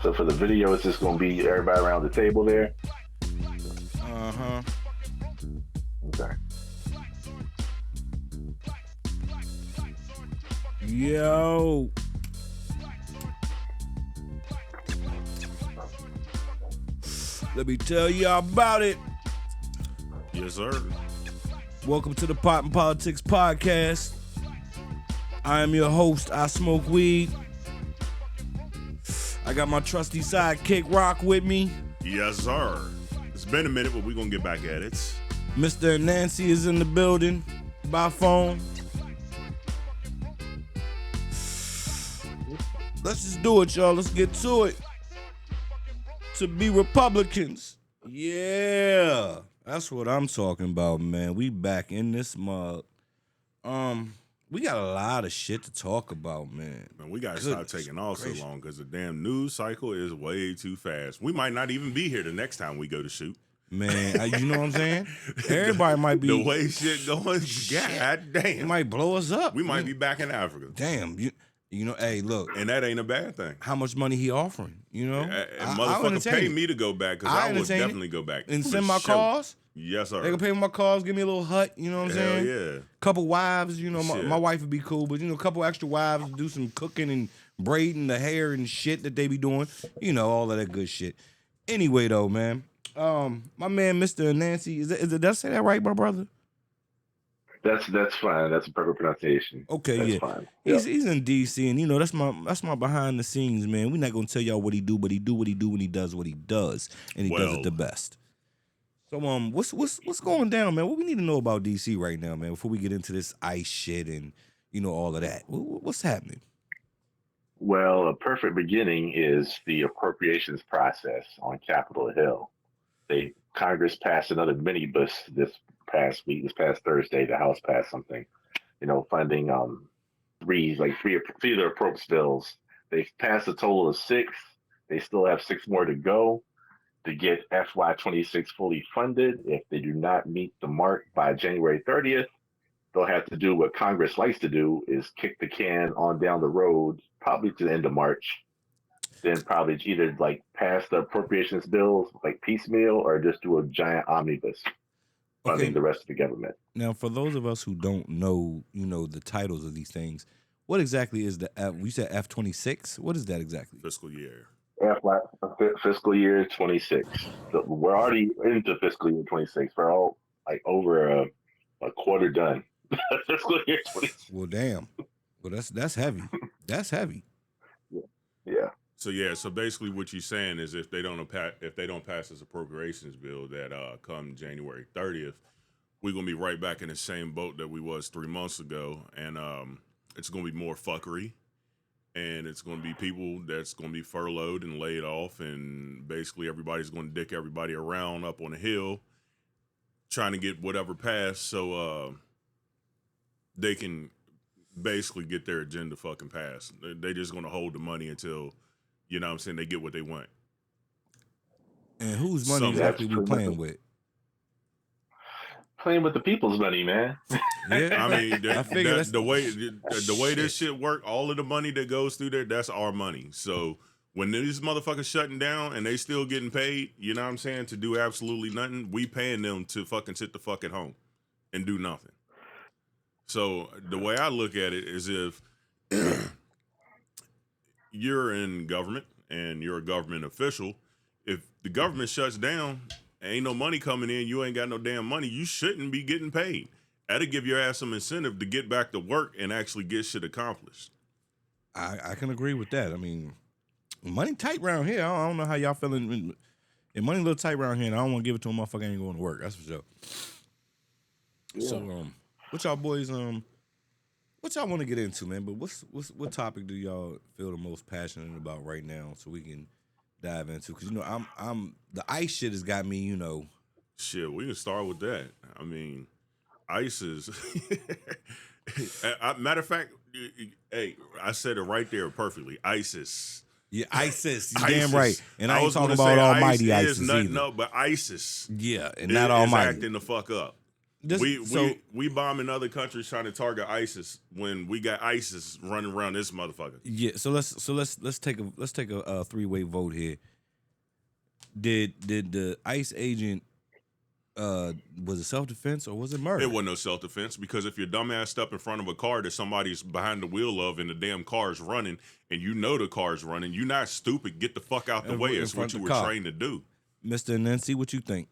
So for the video, it's just gonna be everybody around the table there. Uh-huh. Okay. Yo. Let me tell y'all about it. Yes, sir. Welcome to the Pot and Politics Podcast. I am your host. I smoke weed. I got my trusty sidekick Rock with me. Yes, sir. It's been a minute, but we're going to get back at it. Mr. Nancy is in the building by phone. Let's just do it, y'all. Let's get to it. To be Republicans. Yeah. That's what I'm talking about, man. We back in this mug. We got a lot of shit to talk about, man. Man, we got to stop taking off so long because the damn news cycle is way too fast. We might not even be here the next time we go to shoot. Man, you know what I'm saying? Everybody might be... The way shit going, god damn. It might blow us up. We might be back in Africa. Damn, you know, hey, look. And that ain't a bad thing. How much money he offering, you know? And motherfucker pay me to go back because I would definitely go back. And send my cars? Yes, sir. They can pay for my cars, give me a little hut, you know what I'm saying? Yeah. Couple wives, you know, my wife would be cool, but, you know, a couple extra wives to do some cooking and braiding the hair and shit that they be doing. You know, all of that good shit. Anyway, though, man, my man, Mr. Nancy, did I say that right, my brother? That's fine. That's a perfect pronunciation. Okay, that's yeah. Fine. He's in DC, and you know that's my behind the scenes, man. We're not gonna tell y'all what he do, but he do what he do, and he does what he does, and he does it the best. So what's going down, man? What we need to know about DC right now, man, before we get into this ICE shit and you know all of that. What's happening? Well, a perfect beginning is the appropriations process on Capitol Hill. Congress passed another minibus this past Thursday. The House passed something, you know, funding three of the appropriations bills. They've passed a total of 6. They still have 6 more to go to get FY26 fully funded. If they do not meet the mark by January 30th, they'll have to do what Congress likes to do, is kick the can on down the road, probably to the end of March. Then probably either like pass the appropriations bills like piecemeal or just do a giant omnibus funding the rest of the government. Now, for those of us who don't know, you know, the titles of these things, what exactly is the you said F26? What is that exactly? Fiscal year. Fiscal year 26. So we're already into fiscal year 26. We're all like over a quarter done. Fiscal year 26. Well, damn. Well, that's heavy. That's heavy. Yeah. So basically, what you're saying is if they don't pass this appropriations bill that come January 30th, we're gonna be right back in the same boat that we was 3 months ago, and it's gonna be more fuckery. And it's going to be people that's going to be furloughed and laid off, and basically everybody's going to dick everybody around up on the hill trying to get whatever passed so they can basically get their agenda fucking passed. They're just going to hold the money until, you know what I'm saying, they get what they want. And whose money exactly we playing with? Playing with the people's money, man. Yeah, I mean, the way this shit work, all of the money that goes through there, that's our money. So when these motherfuckers shutting down and they still getting paid, you know what I'm saying, to do absolutely nothing, we paying them to fucking sit the fuck at home and do nothing. So the way I look at it is if you're in government and you're a government official, if the government shuts down, ain't no money coming in, you ain't got no damn money, you shouldn't be getting paid. That'll give your ass some incentive to get back to work and actually get shit accomplished. I can agree with that. I mean, money tight around here. I don't know how y'all feeling. If money a little tight around here, and I don't want to give it to a motherfucker ain't going to work. That's for sure. Yeah. So, what y'all boys, what y'all want to get into, man? But what topic do y'all feel the most passionate about right now, so we can dive into? Because, you know, I'm the ICE shit has got me, you know. Shit, we can start with that. I mean, ICE is matter of fact, hey, I said it right there perfectly. ISIS. Yeah, ISIS. You damn right. And I ain't talking about almighty ISIS either. No, but ISIS. Yeah, and not almighty. Acting the fuck up. We bombing other countries trying to target ISIS when we got ISIS running around this motherfucker. Yeah, so let's take a three-way vote here. Did the ICE agent was it self-defense or was it murder? It wasn't no self-defense because if you're dumbassed up in front of a car that somebody's behind the wheel of and the damn car's running and you know the car's running, you're not stupid. Get the fuck out the way. It's what you were trained to do. Mr. Nancy, what you think?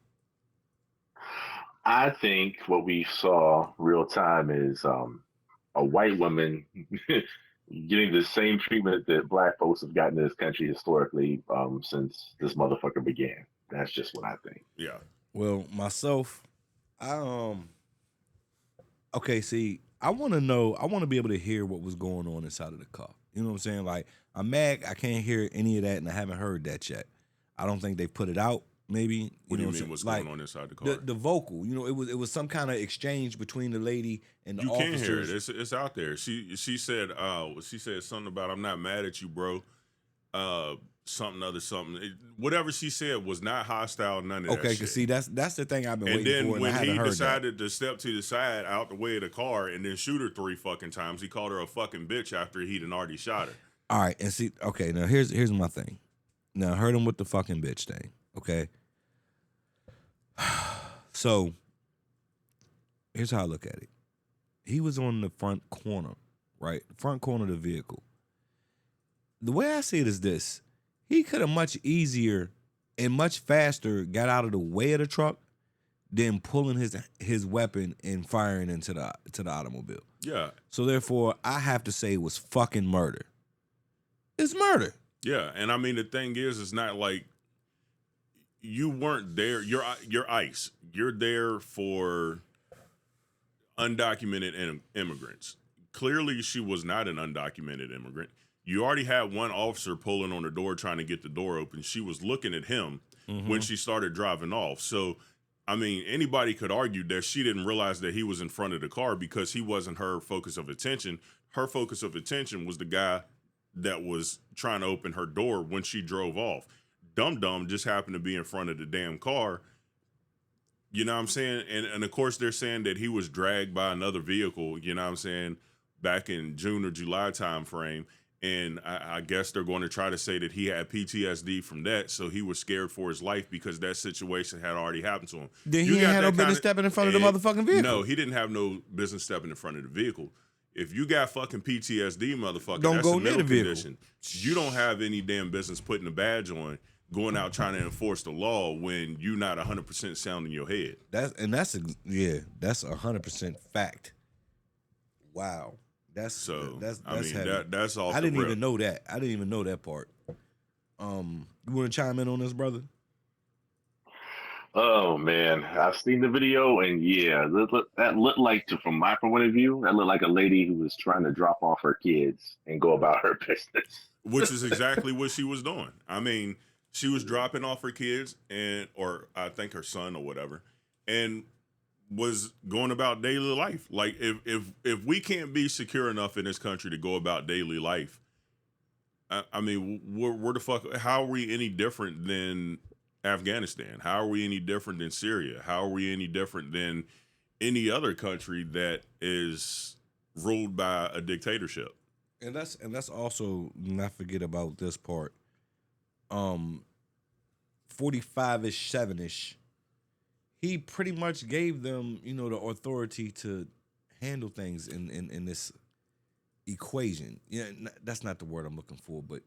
I think what we saw real time is a white woman getting the same treatment that black folks have gotten in this country historically since this motherfucker began. That's just what I think. Yeah. Well, myself, okay, see, I want to be able to hear what was going on inside of the car. You know what I'm saying? Like, I'm mad I can't hear any of that, and I haven't heard that yet. I don't think they put it out, maybe. What do you mean what's going on inside the car? The vocal, it was some kind of exchange between the lady and the officers. You can hear it. It's out there. She said something about, I'm not mad at you, bro. Whatever she said was not hostile, none of that Okay, shit. because see, that's the thing I've been waiting then for, and I haven't heard when he decided to step to the side out the way of the car and then shoot her 3 fucking times, he called her a fucking bitch after he'd already shot her. All right, and see, okay, now here's my thing. Now, I heard him with the fucking bitch thing, okay? So, here's how I look at it. He was on the front corner, right? The front corner of the vehicle. The way I see it is this. He could have much easier and much faster got out of the way of the truck than pulling his weapon and firing into the automobile. Yeah. So therefore, I have to say it was fucking murder. It's murder. Yeah, and I mean the thing is, it's not like you weren't there. You're ICE. You're there for undocumented immigrants. Clearly, she was not an undocumented immigrant. You already had one officer pulling on the door trying to get the door open. She was looking at him when she started driving off. So, I mean, anybody could argue that she didn't realize that he was in front of the car because he wasn't her focus of attention. Her focus of attention was the guy that was trying to open her door when she drove off. Dum just happened to be in front of the damn car. You know what I'm saying? And of course, they're saying that he was dragged by another vehicle, you know what I'm saying, back in June or July time frame. And I guess they're going to try to say that he had PTSD from that, so he was scared for his life because that situation had already happened to him. Then he had no business stepping in front of the motherfucking vehicle. No, he didn't have no business stepping in front of the vehicle. If you got fucking PTSD, motherfucker, don't that's go a near the mental vehicle. condition. You don't have any damn business putting a badge on, going out trying to enforce the law when you're not 100% sound in your head. That's 100% fact. Wow. That's I mean, heavy. that's all. I didn't even know that. I didn't even know that part. You want to chime in on this, brother? Oh man, I've seen the video, and yeah, that looked like, from my point of view, that looked like a lady who was trying to drop off her kids and go about her business. Which is exactly what she was doing. I mean, she was dropping off her kids or I think her son or whatever, and was going about daily life. Like if we can't be secure enough in this country to go about daily life, I mean, where the fuck? How are we any different than Afghanistan? How are we any different than Syria? How are we any different than any other country that is ruled by a dictatorship? And that's also, not forget about this part. 45-ish, 7-ish. He pretty much gave them, the authority to handle things in this equation. Yeah, that's not the word I'm looking for, but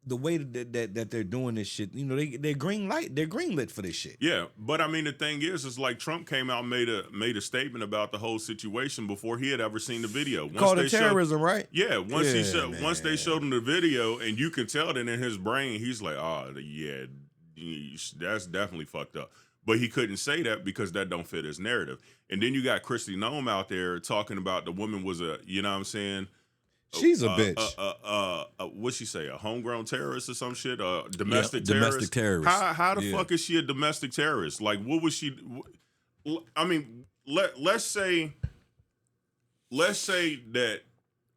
the way that they're doing this shit, they're greenlit for this shit. Yeah, but I mean the thing is like Trump came out and made a statement about the whole situation before he had ever seen the video. Called it terrorism, right? Yeah, once they showed him the video, and you can tell that in his brain he's like, oh yeah, that's definitely fucked up. But he couldn't say that because that don't fit his narrative. And then you got Kristi Noem out there talking about the woman was a, you know what I'm saying? She's a bitch. What'd she say? A homegrown terrorist or some shit? A domestic terrorist? Domestic terrorist. How the fuck is she a domestic terrorist? Like, what was she? I mean, let's say that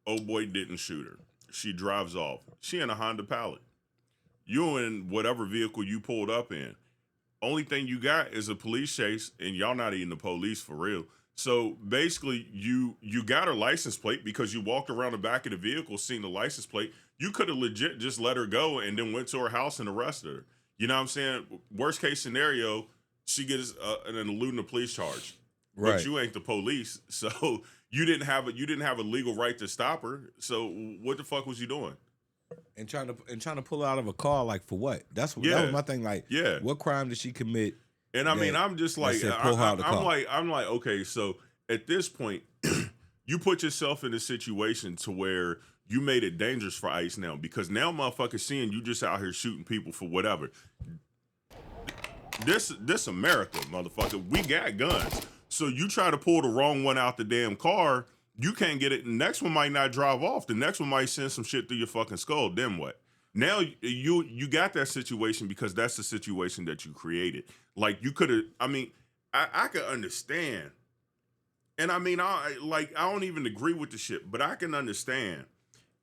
old boy didn't shoot her. She drives off. She in a Honda Pilot. You in whatever vehicle you pulled up in. only thing you got is a police chase, and y'all not even the police for real. So basically, you got her license plate because you walked around the back of the vehicle, seen the license plate. You could have legit just let her go and then went to her house and arrested her. You know what I'm saying? Worst case scenario, she gets an eluding a police charge. Right. But you ain't the police, so you didn't have a legal right to stop her. So what the fuck was you doing? And trying to pull her out of a car, like, for what? That was my thing. Like, what crime did she commit? And I mean, I'm just like, I'm like, okay, so at this point, you put yourself in a situation to where you made it dangerous for ICE now, because now motherfuckers seeing you just out here shooting people for whatever. This America, motherfucker, we got guns. So you try to pull the wrong one out the damn car, you can't get it. The next one might not drive off. The next one might send some shit through your fucking skull. Then what? Now you got that situation because that's the situation that you created. Like, you could have. I mean, I could understand, and I mean, I don't even agree with the shit, but I can understand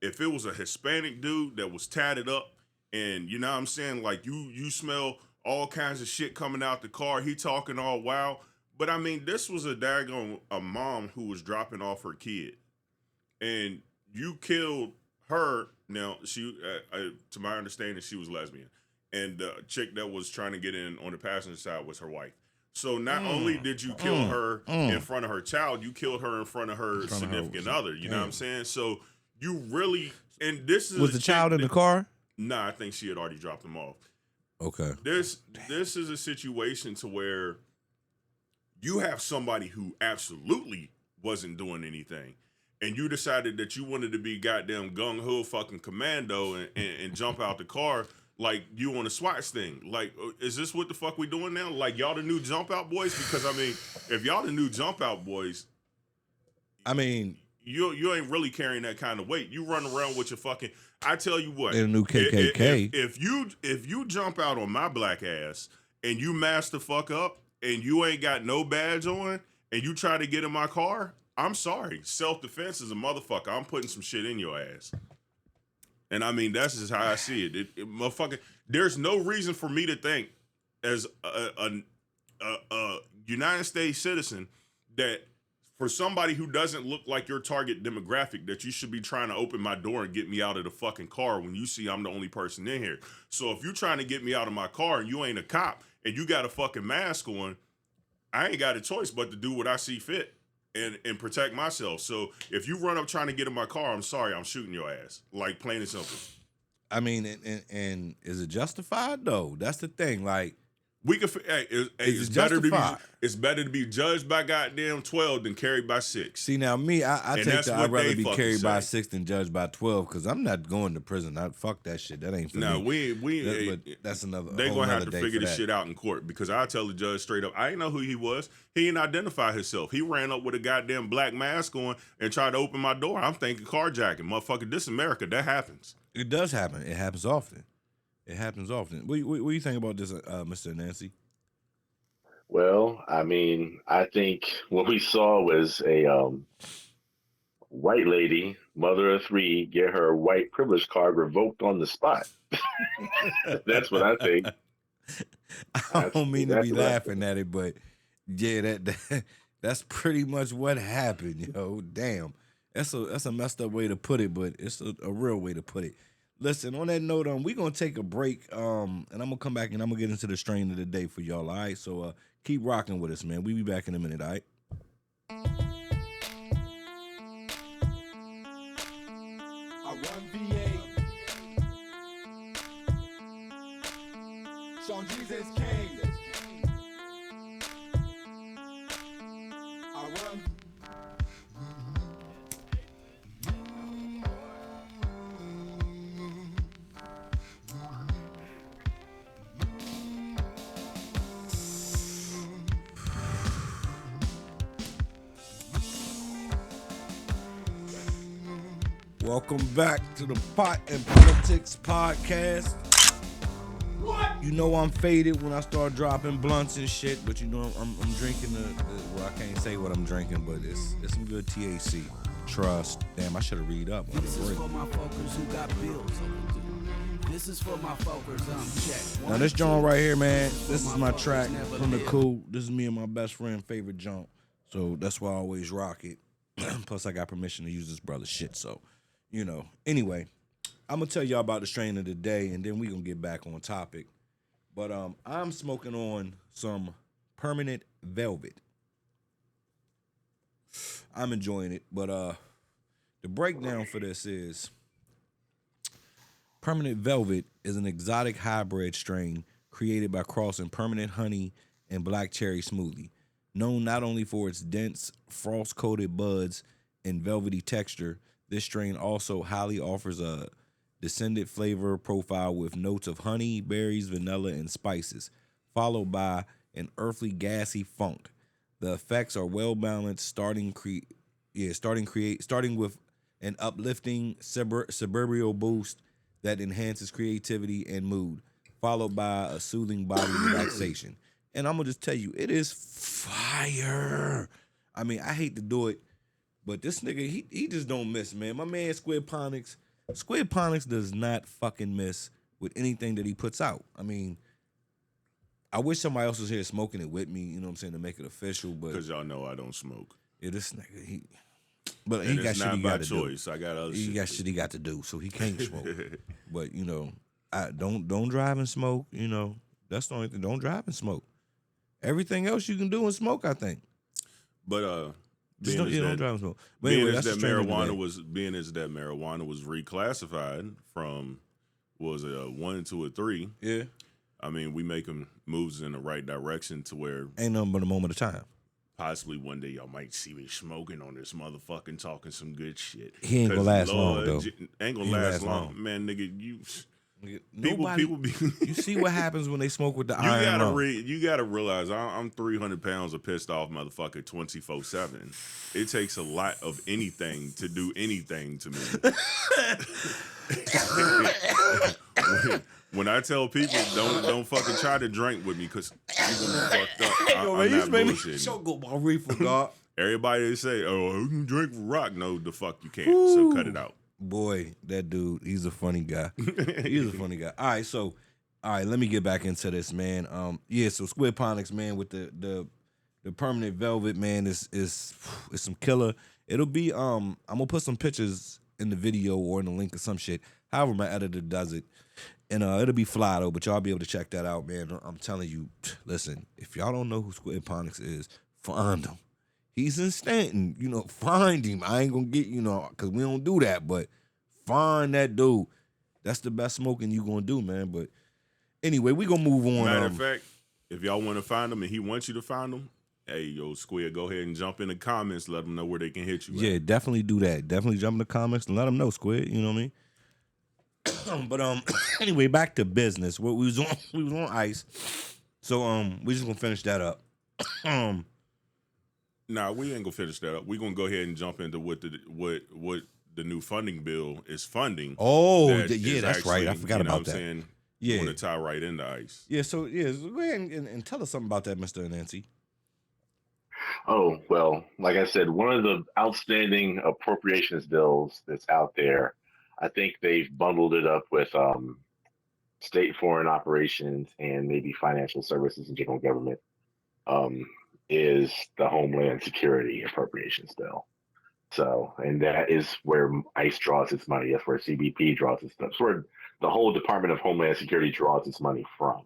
if it was a Hispanic dude that was tatted up, and you know what I'm saying, like you smell all kinds of shit coming out the car. He talking all wild. But I mean, this was a mom who was dropping off her kid, and you killed her. Now, she, to my understanding, she was lesbian, and the chick that was trying to get in on the passenger side was her wife. So not only did you kill her in front of her child, you killed her in front of her significant other. You know what I'm saying? So you really, and this is was the child in the car? Nah, I think she had already dropped them off. Okay. This is a situation to where you have somebody who absolutely wasn't doing anything, and you decided that you wanted to be goddamn gung-ho fucking commando and jump out the car like you on a SWAT sting. Like, is this what the fuck we doing now? Like, y'all the new Jump Out Boys? Because, I mean, if y'all the new Jump Out Boys, I mean, you ain't really carrying that kind of weight. You run around with your fucking, I tell you what. In a new KKK. If you jump out on my black ass and you mask the fuck up, and you ain't got no badge on, and you try to get in my car, I'm sorry. Self-defense is a motherfucker. I'm putting some shit in your ass. And I mean, that's just how I see it. Motherfucker, there's no reason for me to think, as a United States citizen, that for somebody who doesn't look like your target demographic, that you should be trying to open my door and get me out of the fucking car when you see I'm the only person in here. So if you're trying to get me out of my car and you ain't a cop, and you got a fucking mask on, I ain't got a choice but to do what I see fit and protect myself. So if you run up trying to get in my car, I'm sorry, I'm shooting your ass. Like, plain and simple. I mean, and is it justified though? That's the thing. Like, we could. Hey, it's better to be judged by goddamn 12 than carried by 6. See, now me, I'd rather be carried by 6 than judged by 12, because I'm not going to prison. Fuck that shit. That ain't for me. But that's another. They gonna have to figure this shit out in court, because I tell the judge straight up, I didn't know who he was. He didn't identify himself. He ran up with a goddamn black mask on and tried to open my door. I'm thinking carjacking, motherfucker. This America, that happens. It does happen. It happens often. It happens often. What do you think about this, Mr. Nancy? Well, I mean, I think what we saw was a white lady, mother of 3, get her white privilege card revoked on the spot. That's what I think. I don't mean to be laughing at it, but yeah, that's pretty much what happened, yo. Damn. That's a messed up way to put it, but it's a real way to put it. Listen, on that note, we're going to take a break, and I'm going to come back and I'm going to get into the strain of the day for y'all, all right? So keep rocking with us, man. We'll be back in a minute, all right? I run VA. Sean Jesus King. I run. Welcome back to the Pot and Politics Podcast. What? You know I'm faded when I start dropping blunts and shit, but you know I'm drinking well, I can't say what I'm drinking, but it's some good THC. Trust. Damn, I should have read up. This is for my fuckers who got bills overdue. This is for my focus, check. Now this joint right here, man, this is my track from the Cool. This is me and my best friend favorite joint. So that's why I always rock it. Plus I got permission to use this brother's shit. So, you know. Anyway, I'm gonna tell y'all about the strain of the day and then we gonna get back on topic. But I'm smoking on some Permanent Velvet. I'm enjoying it, but the breakdown for this is Permanent Velvet is an exotic hybrid strain created by crossing permanent honey and black cherry smoothie. Known not only for its dense, frost-coated buds and velvety texture, this strain also highly offers a descendant flavor profile with notes of honey, berries, vanilla, and spices, followed by an earthly, gassy funk. The effects are well balanced, starting with an uplifting suburbial boost that enhances creativity and mood, followed by a soothing body relaxation. And I'm gonna just tell you, it is fire. I mean, I hate to do it, but this nigga, he just don't miss, man. My man Squid Ponics does not fucking miss with anything that he puts out. I mean, I wish somebody else was here smoking it with me, you know what I'm saying, to make it official. But Because y'all know I don't smoke. yeah, this nigga, he got It's shit not he by got to do. choice. I got other He shit. got shit he got to do, so he can't smoke. But you know, I don't drive and smoke. You know, that's the only thing. Don't drive and smoke. Everything else you can do and smoke, I think. But Just being don't as drive and smoke. But being anyway, as that's that the strain of the day. marijuana was reclassified from was it a 1, 2, or 3? Yeah, I mean, we making moves in the right direction to where ain't nothing but a moment of time. possibly one day y'all might see me smoking on this motherfucking talking some good shit. He ain't gonna 'Cause last long, Lord, though. Ain't gonna He ain't last last long. long. Man, nigga, you Nobody, people be you see what happens when they smoke with the You iron gotta lung. you gotta realize I'm 300 pounds of pissed off motherfucker 24/7. It takes a lot of anything to do anything to me. when I tell people don't fucking try to drink with me because you're gonna be fucked up. Yo, I'm man, you not made me bullshitting. choke on my reefer, dog. Everybody they say, "Oh, you can drink rock." No, the fuck you can't. So cut it out. Boy, that dude, he's a funny guy. He's a funny guy. All right, let me get back into this, man. Yeah, so Squid Ponics, man, with the Permanent Velvet, man, is some killer. It'll be I'm gonna put some pictures in the video or in the link or some shit. However my editor does it. And it'll be fly though, but y'all be able to check that out, man. I'm telling you, listen, if y'all don't know who Squid Ponics is, find him. He's in Stanton, you know, find him. I ain't gonna get, you know, because we don't do that, but find that dude. That's the best smoking you gonna do, man. But anyway, we gonna move on. Matter of fact, if y'all want to find him and he wants you to find him, hey, yo, Squid, go ahead and jump in the comments. Let them know where they can hit you. Yeah, at. definitely do that. Definitely jump in the comments and let them know, Squid. You know what I mean? But anyway, back to business. We was on ice, so we just gonna finish that up. Nah, we ain't gonna finish that up. We gonna go ahead and jump into what the new funding bill is funding. Oh, that yeah, is that's right. I actually, forgot you know about what that. I'm saying? Yeah. Want to tie right into ICE. Yeah, so go ahead and tell us something about that, Mr. Nancy. Oh, well, like I said, one of the outstanding appropriations bills that's out there, I think they've bundled it up with state foreign operations and maybe financial services and general government, is the Homeland Security Appropriations Bill. So, and that is where ICE draws its money. That's where CBP draws its stuff. That's where the whole Department of Homeland Security draws its money from.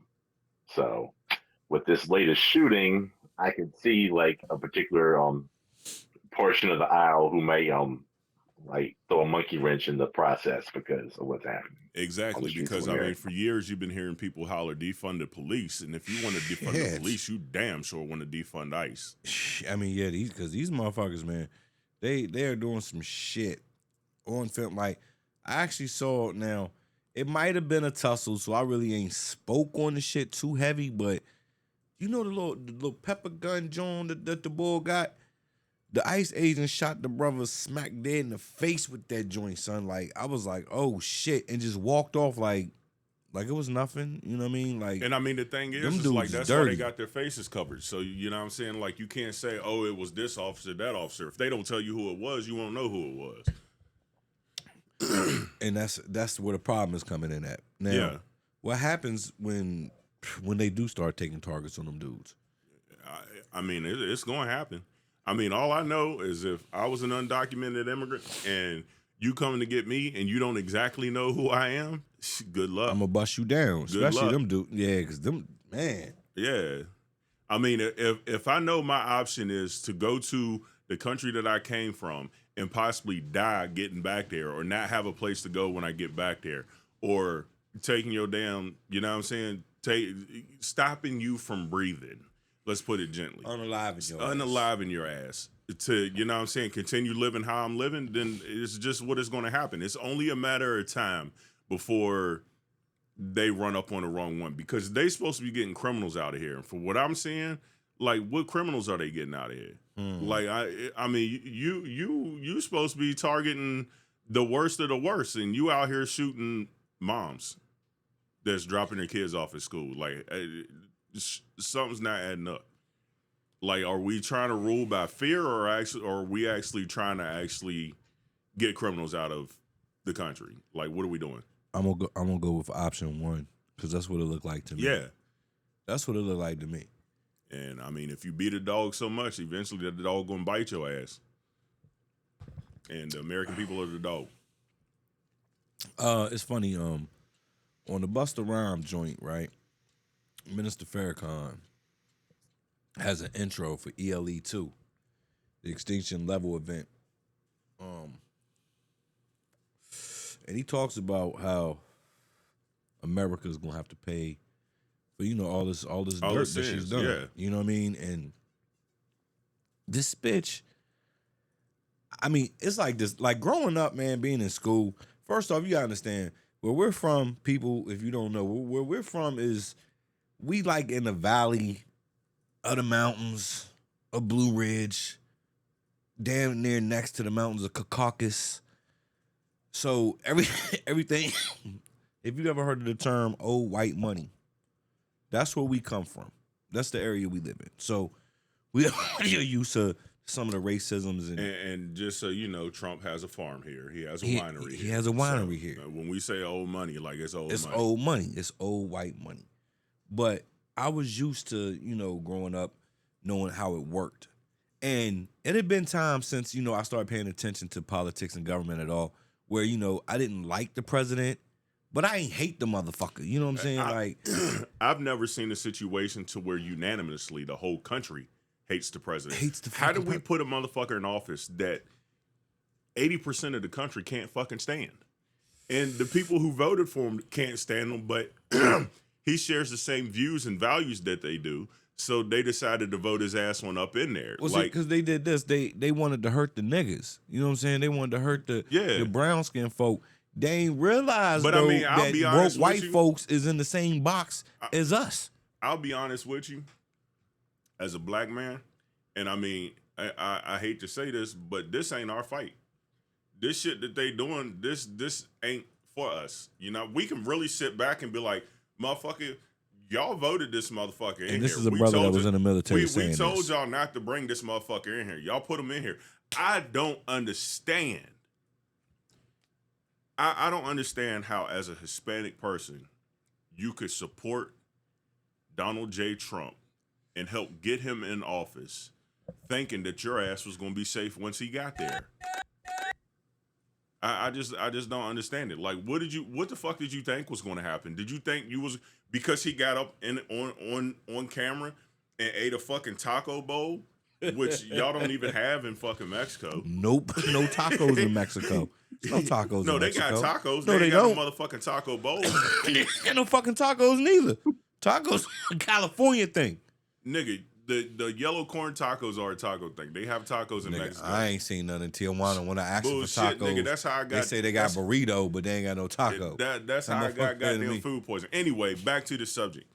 So, with this latest shooting, I could see like a particular portion of the aisle who may like throw a monkey wrench in the process because of what's happening. Exactly, because I mean, for years you've been hearing people holler defund the police, and if you want to defund the police, you damn sure want to defund ICE. I mean, yeah, these motherfuckers, man, they are doing some shit on film. Like, I actually saw it now. It might have been a tussle, so I really ain't spoke on the shit too heavy, but you know the little pepper gun John that the boy got? The ICE agent shot the brother smack dead in the face with that joint, son. Like, I was like, oh shit, and just walked off like it was nothing. You know what I mean? Like, And I mean, the thing them is like dudes that's dirty. why they got their faces covered. So you know what I'm saying? Like, you can't say, oh, it was this officer, that officer. If they don't tell you who it was, you won't know who it was. And that's where the problem is coming in at. Now, Yeah. what happens when they do start taking targets on them dudes? I mean, it's going to happen. I mean, all I know is if I was an undocumented immigrant and you coming to get me and you don't exactly know who I am, good luck. I'm gonna bust you down, especially luck. them dudes. Yeah, because them, man. Yeah. I mean, if I know my option is to go to the country that I came from and possibly die getting back there or not have a place to go when I get back there or taking your damn, you know what I'm saying, stopping you from breathing. Let's put it gently. Unaliving your ass. To, you know what I'm saying, continue living how I'm living, then it's just what is going to happen. It's only a matter of time before they run up on the wrong one because they supposed to be getting criminals out of here. And for what I'm seeing, like, what criminals are they getting out of here? Like, I mean, you supposed to be targeting the worst of the worst, and you out here shooting moms that's dropping their kids off at school. Like, something's not adding up. Like, are we trying to rule by fear, or are we actually trying to actually get criminals out of the country? Like, what are we doing? I'm gonna go with option one because that's what it looked like to me. Yeah, that's what it looked like to me. And I mean, if you beat a dog so much, eventually that dog gonna bite your ass. And the American people are the dog. It's funny. On the Busta Rhymes joint, right? Minister Farrakhan has an intro for ELE2, the Extinction Level event. And he talks about how America's gonna have to pay for, you know, all this dirt that she's done. Yeah. You know what I mean? And this bitch, I mean, it's like this, like growing up, man, being in school. First off, you gotta understand where we're from, people, if you don't know, where we're from is we like in the valley of the mountains of Blue Ridge, damn near next to the mountains of Caucasus. So everything, if you ever heard of the term old white money, that's where we come from. That's the area we live in. So we are used to some of the racisms and just so you know, Trump has a farm here. He has a winery. He has a winery here. When we say old money, like it's old money. It's old money. It's old white money. But I was used to, you know, growing up, knowing how it worked. And it had been times since, you know, I started paying attention to politics and government at all, where, you know, I didn't like the president, but I ain't hate the motherfucker. You know what I'm saying? I've never seen a situation to where unanimously the whole country hates the president. How do we put a motherfucker in office that 80% of the country can't fucking stand? And the people who voted for him can't stand him, but he shares the same views and values that they do. So they decided to vote his ass on up in there. Well, like, because they did this. They wanted to hurt the niggas. You know what I'm saying? They wanted to hurt the brown skin folk. They ain't realized, but though, I mean, I'll that be honest broke with white you. folks is in the same box as us. I'll be honest with you. As a black man, and I mean, I hate to say this, but this ain't our fight. This shit that they doing, this ain't for us. You know, we can really sit back and be like, motherfucker, y'all voted this motherfucker in here. And this is a brother that was in the military saying we told this. y'all not to bring this motherfucker in here. Y'all put him in here. I don't understand. I don't understand how, as a Hispanic person, you could support Donald J. Trump and help get him in office, thinking that your ass was going to be safe once he got there. I just don't understand it. Like, what the fuck did you think was going to happen? Did you think you was, because he got up on camera and ate a fucking taco bowl, which y'all don't even have in fucking Mexico? Nope, no tacos in Mexico. No tacos. No, in they Mexico. got tacos. No, they don't. got no motherfucking taco bowl. They got no fucking tacos neither. Tacos, a California thing. Nigga, the yellow corn tacos are a taco thing. They have tacos in Nigga, Mexico. I ain't seen none in Tijuana. When I asked Bullshit, for tacos, nigga, that's how I got. they say they got burrito, but they ain't got no taco. That's how I got goddamn food poisoning. Anyway, back to the subject.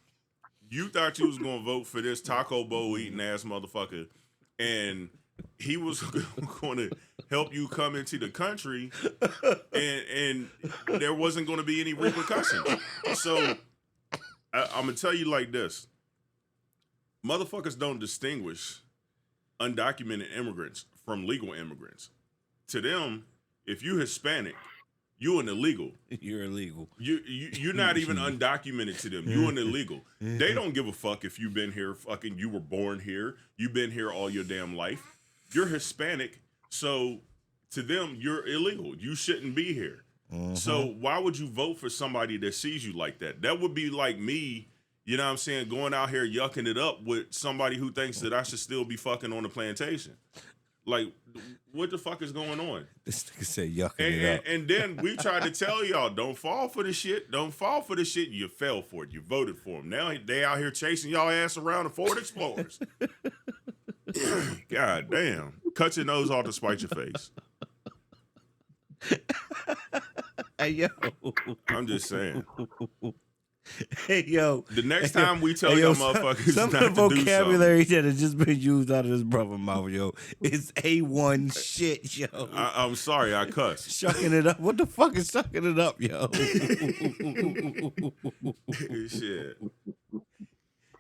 You thought you was gonna vote for this taco bowl eating ass motherfucker, and he was going to help you come into the country, and there wasn't going to be any repercussions. So I'm gonna tell you like this: motherfuckers don't distinguish undocumented immigrants from legal immigrants. To them, if you Hispanic, you an illegal. You're illegal. You're not even undocumented to them. You an illegal. They don't give a fuck if you've been here. Fucking, you were born here. You've been here all your damn life. You're Hispanic, so to them you're illegal. You shouldn't be here. So why would you vote for somebody that sees you like that? That would be like me, you know what I'm saying, going out here yucking it up with somebody who thinks that I should still be fucking on the plantation. Like, what the fuck is going on? This nigga said yucking it up. And then we tried to tell y'all, don't fall for the shit. Don't fall for the shit. You fell for it. You voted for them. Now they out here chasing y'all ass around the Ford Explorers. God damn. Cut your nose off to spite your face. Hey, yo. I'm just saying. Hey, yo. The next time we tell Hey, y'all yo, motherfuckers some not of the to do vocabulary that has just been used out of this brother mouth, yo, is A1 shit, yo. I'm sorry, I cussed. Shucking it up. What the fuck is shucking it up, yo? Shit.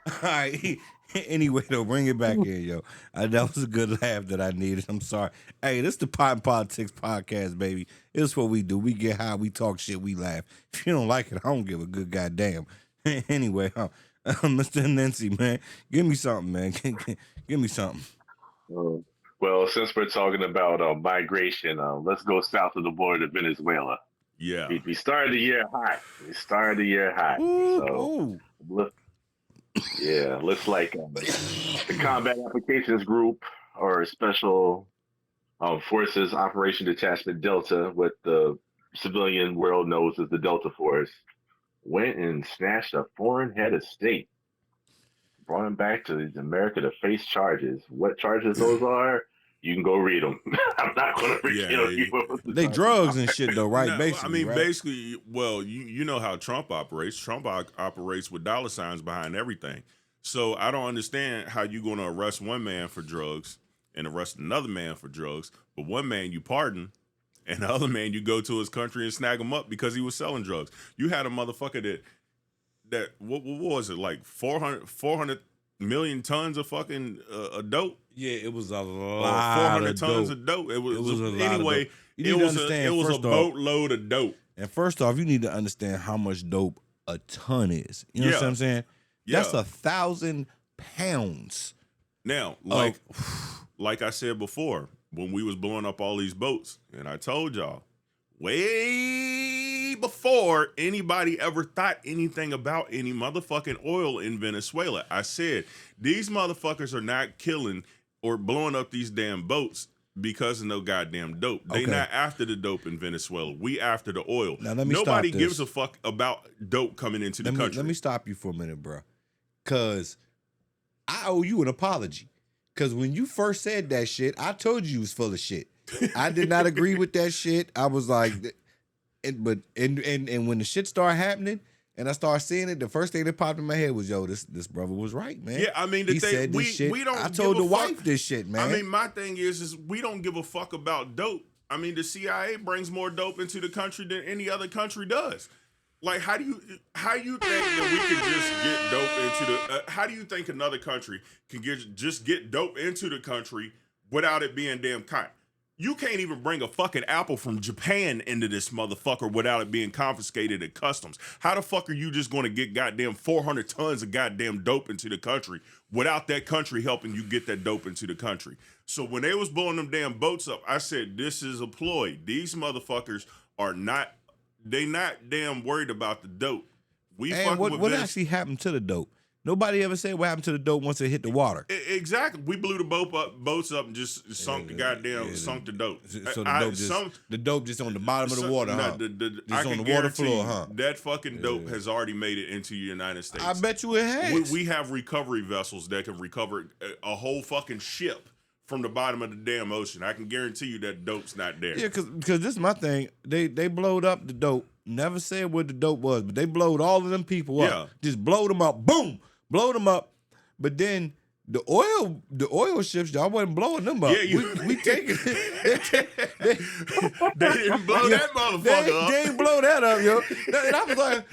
All right. Anyway, though, bring it back in, yo. That was a good laugh that I needed. I'm sorry. Hey, this is the Pot and Politics podcast, baby. It's what we do. We get high, we talk shit, we laugh. If you don't like it, I don't give a good goddamn. Anyway, Mr. Nancy, man, give me something, man. Give me something. Well, since we're talking about migration, let's go south of the border to Venezuela. Yeah. We started the year hot. Ooh. Yeah, looks like the Combat Applications Group, or Special Forces Operation Detachment Delta, what the civilian world knows as the Delta Force, went and snatched a foreign head of state, brought him back to America to face charges. What charges those are, you can go read them. I'm not going to reveal you. They drugs and shit, though, right? No, basically, I mean, right? basically, well, you know how Trump operates. Trump operates with dollar signs behind everything. So I don't understand how you're going to arrest one man for drugs and arrest another man for drugs, but one man you pardon, and the other man you go to his country and snag him up because he was selling drugs. You had a motherfucker that what was it, like 400 million tons of fucking dope? Yeah, it was a lot 400 of tons dope. of dope. It was a lot anyway. of dope. You need to understand, It was first a off- boatload of dope. And first off, you need to understand how much dope a ton is. You know Yeah. what I'm saying? Yeah. That's 1,000 pounds. Now, like I said before, when we was blowing up all these boats, and I told y'all, way before anybody ever thought anything about any motherfucking oil in Venezuela, I said, these motherfuckers are not killing or blowing up these damn boats because of no goddamn dope. They Okay. not after the dope in Venezuela. We after the oil. Now, let me Nobody stop this. gives a fuck about dope coming into the country. Let me stop you for a minute, bro. Because I owe you an apology. Because when you first said that shit, I told you was full of shit. I did not agree with that shit. I was like, and when the shit started happening and I started seeing it, the first thing that popped in my head was, yo, this brother was right, man. Yeah, I mean, the he thing, said this we shit. don't I told give the a fuck. wife this shit, man. I mean, my thing is we don't give a fuck about dope. I mean, the CIA brings more dope into the country than any other country does. Like, how do you think that we can just get dope into the? How do you think another country can just get dope into the country without it being damn caught? You can't even bring a fucking apple from Japan into this motherfucker without it being confiscated at customs. How the fuck are you just going to get goddamn 400 tons of goddamn dope into the country without that country helping you get that dope into the country? So when they was blowing them damn boats up, I said, this is a ploy. These motherfuckers are not, they not damn worried about the dope. We and fucking what with actually happened to the dope? Nobody ever said what happened to the dope once it hit the water. Exactly. We blew the boats up and just sunk the goddamn, sunk the dope. So the dope just on the bottom of the water, huh? Just on the water floor, huh? That fucking dope has already made it into the United States. I bet you it has. We have recovery vessels that can recover a whole fucking ship from the bottom of the damn ocean. I can guarantee you that dope's not there. Yeah, because this is my thing. They blowed up the dope. Never said what the dope was, but they blowed all of them people up. Yeah. Just blowed them up. Boom. Blowed them up. But then the oil ships, y'all wasn't blowing them up. Yeah, we taking it. They didn't blow that motherfucker up. They ain't blow that up, yo. And I was like,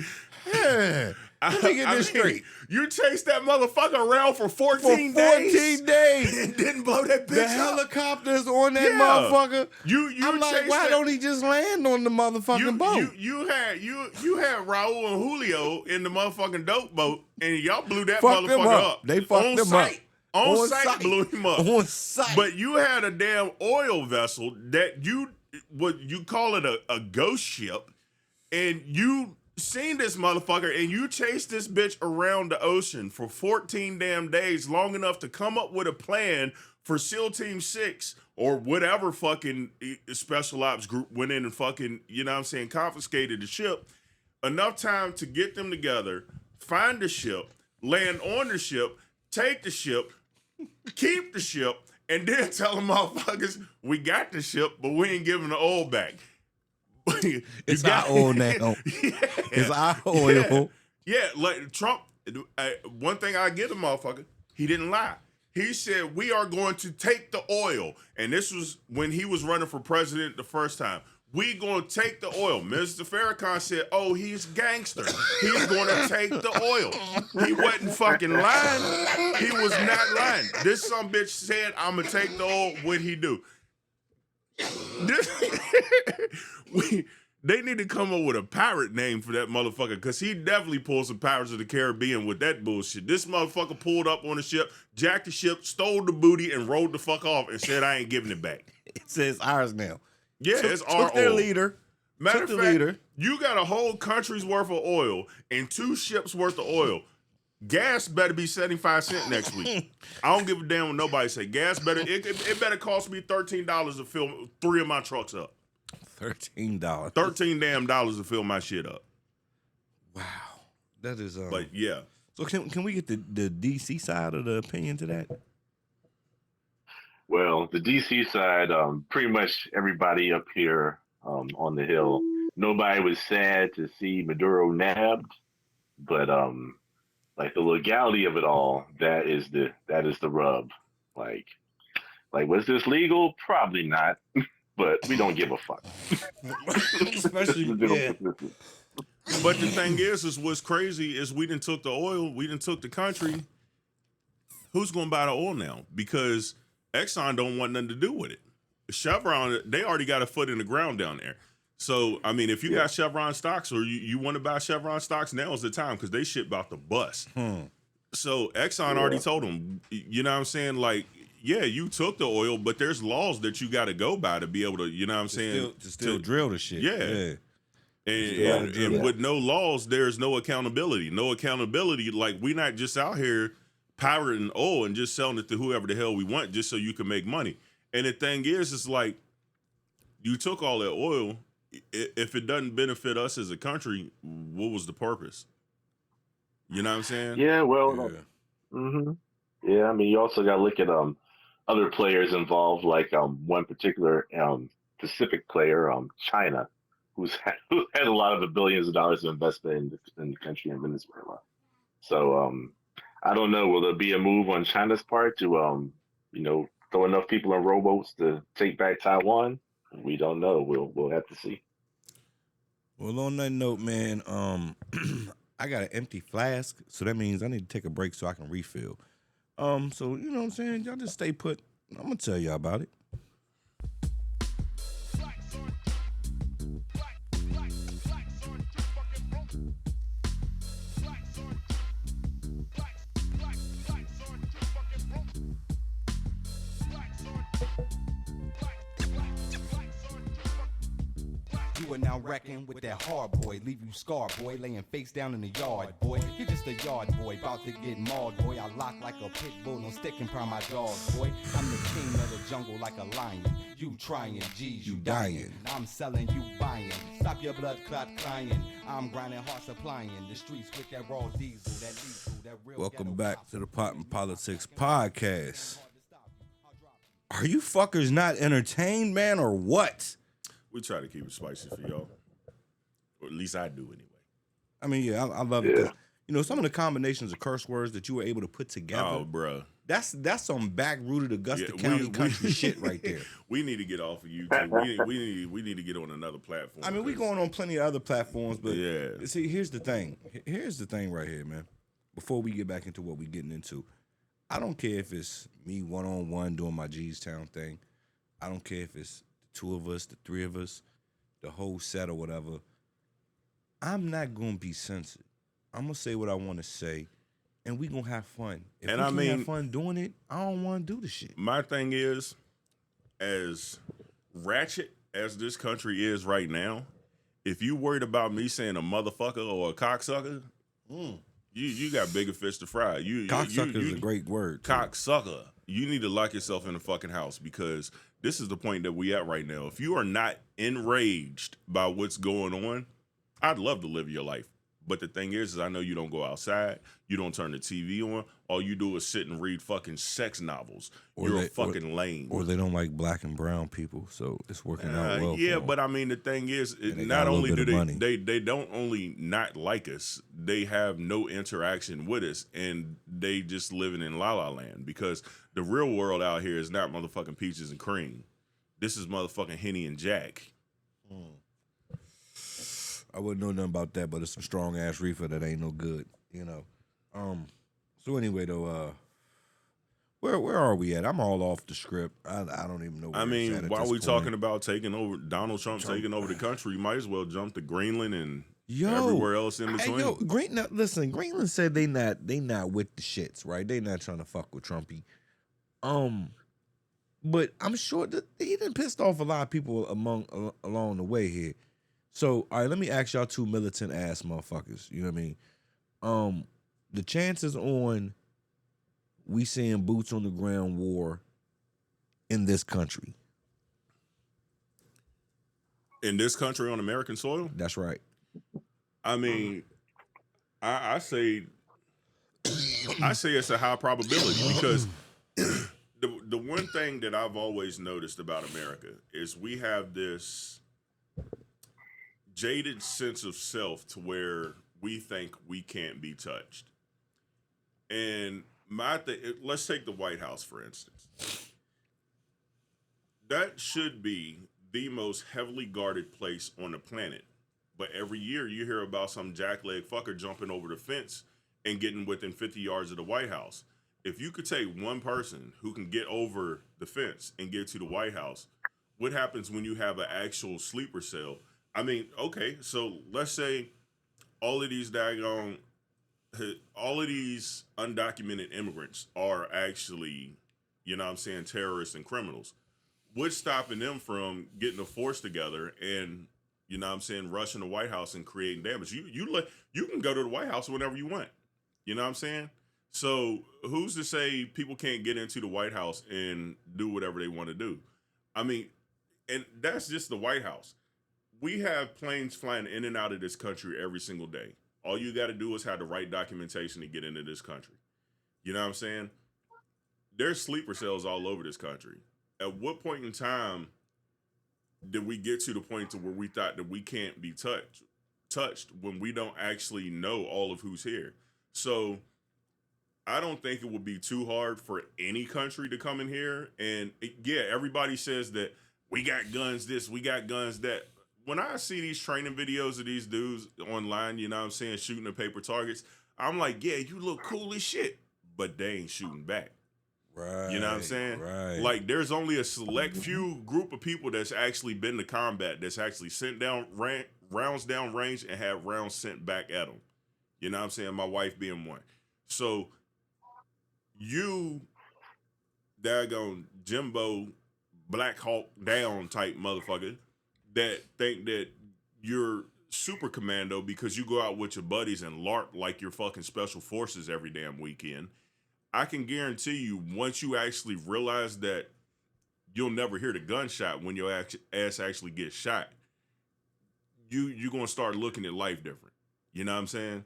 man, Let me get this straight. You chased that motherfucker around for 14 For 14 days. and didn't blow that bitch The up. helicopters on that Yeah. motherfucker. You I'm like, chased why that- don't he just land on the motherfucking boat? You had Raul and Julio in the motherfucking dope boat, and y'all blew that Fucked them motherfucker up. up. They fucked on them sight. up. On On sight, sight. blew him up. On sight. But you had a damn oil vessel that you call it a ghost ship, and you seen this motherfucker, and you chased this bitch around the ocean for 14 damn days, long enough to come up with a plan for SEAL Team 6 or whatever fucking special ops group went in and fucking, you know what I'm saying, confiscated the ship. Enough time to get them together, find the ship, land on the ship, take the ship, keep the ship, and then tell them motherfuckers, we got the ship, but we ain't giving the oil back. It's our oil now. It's our oil. Yeah, like Trump, one thing I give the motherfucker, he didn't lie. He said, we are going to take the oil. And this was when he was running for president the first time. We going to take the oil. Mr. Farrakhan said, oh, he's gangster. He's going to take the oil. He wasn't fucking lying. He was not lying. This some bitch said, I'm going to take the oil. What'd he do? They need to come up with a pirate name for that motherfucker, because he definitely pulled some Pirates of the Caribbean with that bullshit. This motherfucker pulled up on the ship, jacked the ship, stole the booty, and rolled the fuck off and said, I ain't giving it back. It says ours now. Yeah, it's our Took their oil. leader. Matter took of the fact, leader. you got a whole country's worth of oil and 2 ships worth of oil. Gas better be 75 cents next week. I don't give a damn what nobody say. Gas better, it better cost me $13 to fill 3 of my trucks up. $13. $13 damn dollars to fill my shit up. Wow. That is But yeah. so can we get the DC side of the opinion to that? Well, the DC side, pretty much everybody up here on the Hill, nobody was sad to see Maduro nabbed, but like the legality of it all, that is the rub. Like was this legal? Probably not, but we don't give a fuck. Especially, yeah. But the thing is what's crazy is we done took the oil, we done took the country. Who's gonna buy the oil now? Because Exxon don't want nothing to do with it. Chevron, they already got a foot in the ground down there. So, I mean, if you got Chevron stocks or you want to buy Chevron stocks, now is the time, because they shit about to bust. So Exxon already told them, you know what I'm saying? Like, yeah, you took the oil, but there's laws that you got to go by to be able to, you know what I'm saying? To still drill the shit. Yeah. And with no laws, there's no accountability. No accountability. Like, we not just out here pirating oil and just selling it to whoever the hell we want just so you can make money. And the thing is, it's like, you took all that oil. If it doesn't benefit us as a country, what was the purpose? You know what I'm saying? Yeah, well, Yeah. Yeah, I mean, you also got to look at other players involved, like one particular Pacific player, China, who had a lot of the billions of dollars of investment in the country in Venezuela. So I don't know, will there be a move on China's part to throw enough people in rowboats to take back Taiwan? We don't know. We'll have to see. Well, on that note, man, I got an empty flask, so that means I need to take a break so I can refill. So you know what I'm saying? Y'all just stay put. I'm gonna tell y'all about it. You are now wrecking with that hard boy, leave you scarred, boy, laying face down in the yard, boy. You're just a yard boy, about to get mauled, boy. I lock like a pit bull, no stick and prime my jaws, boy. I'm the king of the jungle like a lion. You trying, G's, you dying. I'm selling, you buying. Stop your blood clot crying. I'm grinding, hard supplying. The streets with that raw diesel, that lethal, that real. Welcome back to the Pot and Politics podcast. Are you fuckers not entertained, man, or what? We try to keep it spicy for y'all. Or at least I do anyway. I mean, yeah, I love it. 'Cause, you know, some of the combinations of curse words that you were able to put together. Oh, bruh. That's some back rooted Augusta Yeah, County country shit right there. We need to get off of YouTube. We need to get on another platform. I mean, we 'cause- going on plenty of other platforms, but Yeah. see, here's the thing. Here's the thing right here, man. Before we get back into what we getting into, I don't care if it's me one-on-one doing my G's Town thing. I don't care if it's the two of us, the three of us, the whole set or whatever. I'm not gonna be censored. I'm gonna say what I want to say, and we gonna have fun. If And we I can mean- have fun doing it, I don't want to do the shit. My thing is, as ratchet as this country is right now, if you worried about me saying a motherfucker or a cocksucker, you got bigger fish to fry. Cocksucker is a great word. too. Cocksucker. You need to lock yourself in the fucking house because this is the point that we at right now. If you are not enraged by what's going on, I'd love to live your life. But the thing is I know you don't go outside. You don't turn the TV on. All you do is sit and read fucking sex novels. Or You're they- a fucking lame. Or they don't like black and brown people, so it's working out well. Yeah, for 'em. but I mean the thing is, they got not a little only bit do of money. they don't only not like us, they have no interaction with us, and they just living in la la land because the real world out here is not motherfucking peaches and cream. This is motherfucking Henny and Jack. I wouldn't know nothing about that, but it's some strong ass reefer that ain't no good, you know. So anyway though, where are we at? I'm all off the script. I don't even know. Where I it's mean, at while this we point. talking about taking over Donald Trump taking over the country, you might as well jump to Greenland and Yo, everywhere else in between. Hey, yo, listen, Greenland said they not with the shits, right? They not trying to fuck with Trumpy. But I'm sure that he done pissed off a lot of people along the way here. So, all right, let me ask y'all two militant ass motherfuckers. You know what I mean? The chances on we seeing boots on the ground war in this country. In this country on American soil, That's right. I mean, I say it's a high probability because the one thing that I've always noticed about America is we have this jaded sense of self to where we think we can't be touched. And let's take the White House for instance. That should be the most heavily guarded place on the planet. But every year you hear about some jackleg fucker jumping over the fence and getting within 50 yards of the White House. If you could take one person who can get over the fence and get to the White House, what happens when you have an actual sleeper cell? I mean, okay, so let's say all of these undocumented immigrants are actually, you know what I'm saying, terrorists and criminals. What's stopping them from getting a force together and, you know what I'm saying, rushing the White House and creating damage? You can go to the White House whenever you want. You know what I'm saying? So who's to say people can't get into the White House and do whatever they want to do? I mean, and that's just the White House. We have planes flying in and out of this country every single day. All you got to do is have the right documentation to get into this country. You know what I'm saying? There's sleeper cells all over this country. At what point in time did we get to the point to where we thought that we can't be touched when we don't actually know all of who's here? So I don't think it would be too hard for any country to come in here. And yeah, everybody says that we got guns this, we got guns that. When I see these training videos of these dudes online, you know what I'm saying, shooting at paper targets, I'm like, yeah, you look cool as shit, but they ain't shooting back. Right. You know what I'm saying? Right. Like, there's only a select few group of people that's actually been to combat, that's actually sent down rounds down range and have rounds sent back at them. You know what I'm saying? My wife being one. So, you, daggone Jimbo, Black Hawk down type motherfucker, that think that you're super commando because you go out with your buddies and LARP like you're fucking special forces every damn weekend. I can guarantee you, once you actually realize that you'll never hear the gunshot when your ass actually gets shot, you're going to start looking at life different. You know what I'm saying?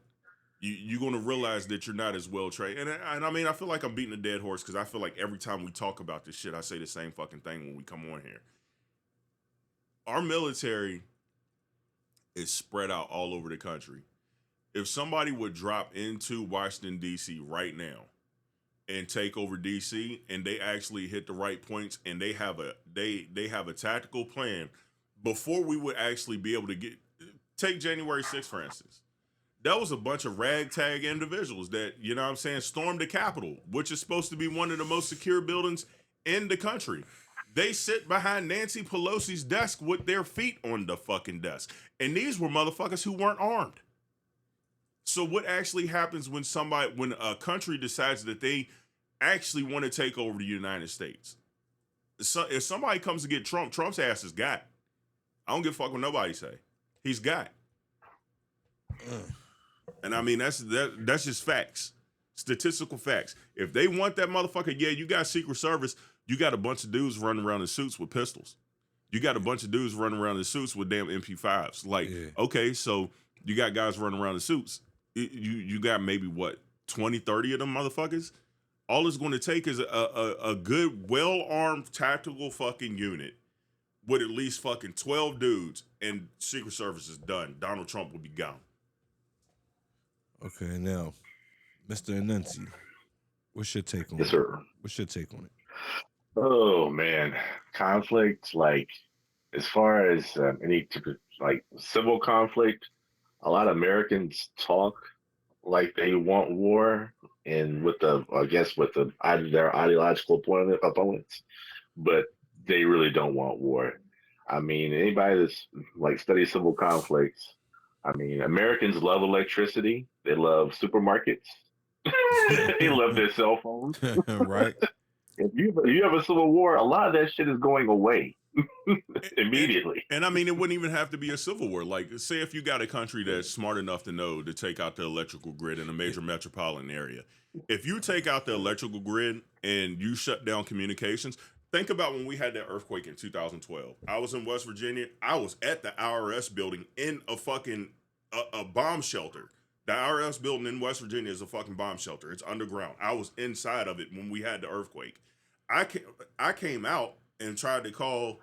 You're going to realize that you're not as well trained. And I mean, I feel like I'm beating a dead horse because I feel like every time we talk about this shit, I say the same fucking thing when we come on here. Our military is spread out all over the country. If somebody would drop into Washington, D.C. right now, and take over DC, and they actually hit the right points, and they have a tactical plan before we would actually be able to take January 6th, for instance. That was a bunch of ragtag individuals that, you know what I'm saying, stormed the Capitol, which is supposed to be one of the most secure buildings in the country. They sit behind Nancy Pelosi's desk with their feet on the fucking desk. And these were motherfuckers who weren't armed. So what actually happens when a country decides that they actually want to take over the United States? So if somebody comes to get Trump, Trump's ass is got. I don't give a fuck what nobody say. He's got. And I mean, that's just facts. Statistical facts. If they want that motherfucker, yeah, you got Secret Service, you got a bunch of dudes running around in suits with pistols. You got a bunch of dudes running around in suits with damn MP5s. Like, okay, so you got guys running around in suits. You got maybe, 20, 30 of them motherfuckers? All it's going to take is a good, well-armed, tactical fucking unit with at least fucking 12 dudes, and Secret Service is done. Donald Trump will be gone. Okay, now, Mr. Anansi, what's your take on Yes, it? sir. What's your take on it? Oh man, conflict. Like as far as any type of, like civil conflict, a lot of Americans talk like they want war, and with their ideological opponents, but they really don't want war. I mean, anybody that's like studies civil conflicts, I mean, Americans love electricity. They love supermarkets. They love their cell phones. Right? If you have a civil war, a lot of that shit is going away immediately. And I mean, it wouldn't even have to be a civil war. Like, say if you got a country that's smart enough to know to take out the electrical grid in a major metropolitan area. If you take out the electrical grid and you shut down communications, think about when we had that earthquake in 2012. I was in West Virginia. I was at the IRS building in a fucking a bomb shelter. The IRS building in West Virginia is a fucking bomb shelter. It's underground. I was inside of it when we had the earthquake. I came out and tried to call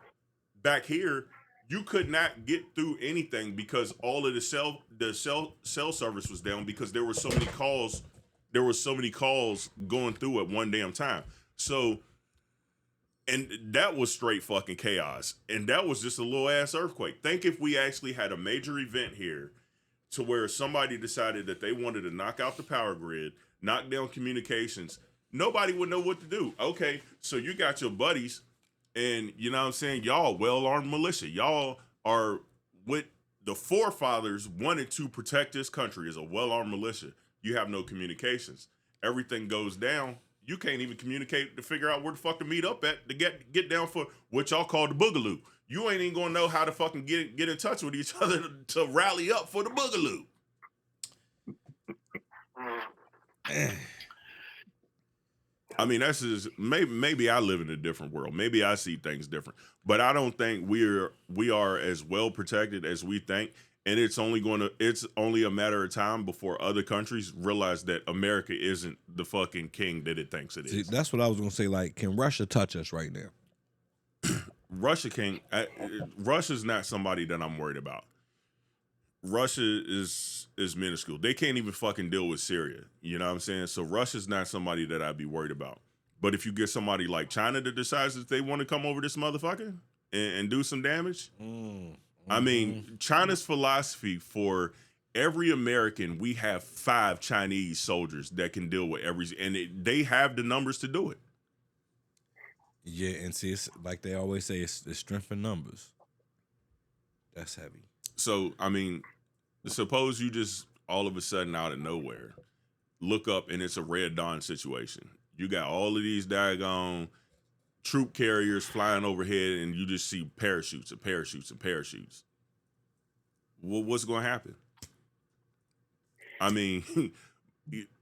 back here. You could not get through anything because all of the cell service was down because there were so many calls. There were so many calls going through at one damn time. So, and that was straight fucking chaos. And that was just a little ass earthquake. Think if we actually had a major event here to where somebody decided that they wanted to knock out the power grid, knock down communications, nobody would know what to do. Okay, so you got your buddies, and you know what I'm saying, y'all well-armed militia. Y'all are what the forefathers wanted to protect this country as a well-armed militia. You have no communications. Everything goes down. You can't even communicate to figure out where the fuck to meet up at to get down for what y'all call the boogaloo. You ain't even gonna know how to fucking get in touch with each other to rally up for the boogaloo. I mean, that's just maybe I live in a different world. Maybe I see things different, but I don't think we are as well protected as we think. And it's only a matter of time before other countries realize that America isn't the fucking king that it thinks it is. See, that's what I was gonna say. Like, can Russia touch us right now? Russia can't. Russia's not somebody that I'm worried about. Russia is minuscule. They can't even fucking deal with Syria. You know what I'm saying? So Russia's not somebody that I'd be worried about. But if you get somebody like China that decides that they want to come over this motherfucker and do some damage, I mean, China's philosophy for every American, we have 5 Chinese soldiers that can deal with they have the numbers to do it. Yeah, and see, it's like they always say, it's the strength in numbers. That's heavy. So, I mean, suppose you just all of a sudden out of nowhere look up and it's a Red Dawn situation. You got all of these daggone troop carriers flying overhead and you just see parachutes and parachutes and parachutes. Well, what's going to happen? I mean,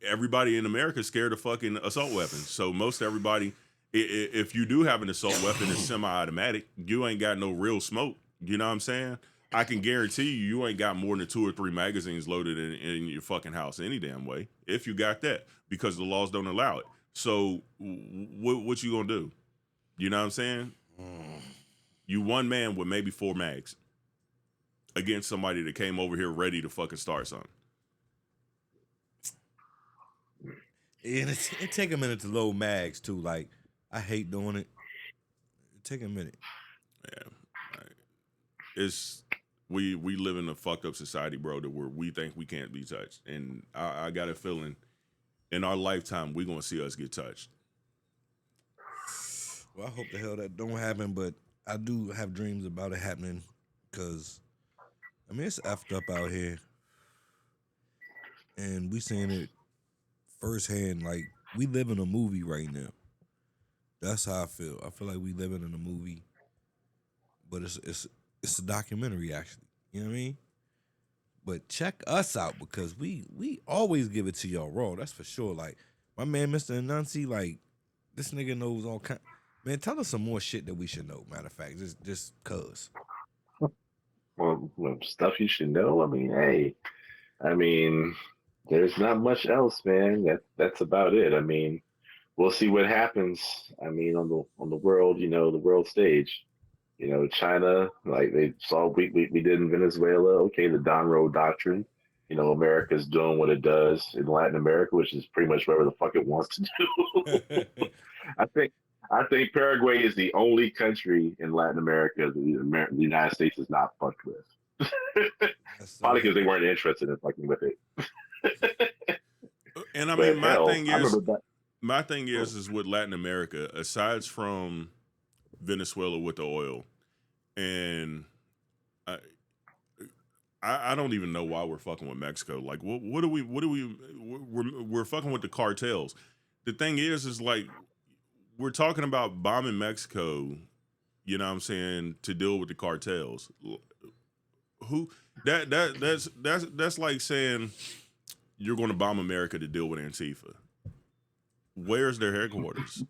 everybody in America is scared of fucking assault weapons. So most everybody, if you do have an assault weapon that's semi-automatic, you ain't got no real smoke. You know what I'm saying? I can guarantee you ain't got more than 2 or 3 magazines loaded in your fucking house any damn way. If you got that, because the laws don't allow it. So what you gonna do? You know what I'm saying? You one man with maybe 4 mags against somebody that came over here ready to fucking start something. And it take a minute to load mags too. Like I hate doing it. It take a minute. Yeah, like, it's we live in a fucked up society, bro, that where we think we can't be touched, and I got a feeling in our lifetime we gonna see us get touched. Well, I hope the hell that don't happen, but I do have dreams about it happening because, I mean, it's effed up out here. And we seeing it firsthand. Like, we live in a movie right now. That's how I feel. I feel like we living in a movie, but it's a documentary, actually. You know what I mean? But check us out because we always give it to y'all raw. That's for sure. Like, my man, Mr. Anansi, like, this nigga knows all kind. Man, tell us some more shit that we should know. Matter of fact, just cause. Well, stuff you should know. I mean, hey, I mean, there's not much else, man. That's about it. I mean, we'll see what happens. I mean, on the world, the world stage. China, like they saw we did in Venezuela. Okay, the Don Road Doctrine. America's doing what it does in Latin America, which is pretty much whatever the fuck it wants to do. I think Paraguay is the only country in Latin America that the United States is not fucked with. Probably because they weren't interested in fucking with it. And I But mean, hell, I remember that. my thing is with Latin America, aside from Venezuela with the oil, and I don't even know why we're fucking with Mexico. Like, what do we? We're fucking with the cartels. The thing is like we're talking about bombing Mexico. You know what I'm saying, to deal with the cartels. Who that's like saying you're going to bomb America to deal with Antifa. Where's their headquarters?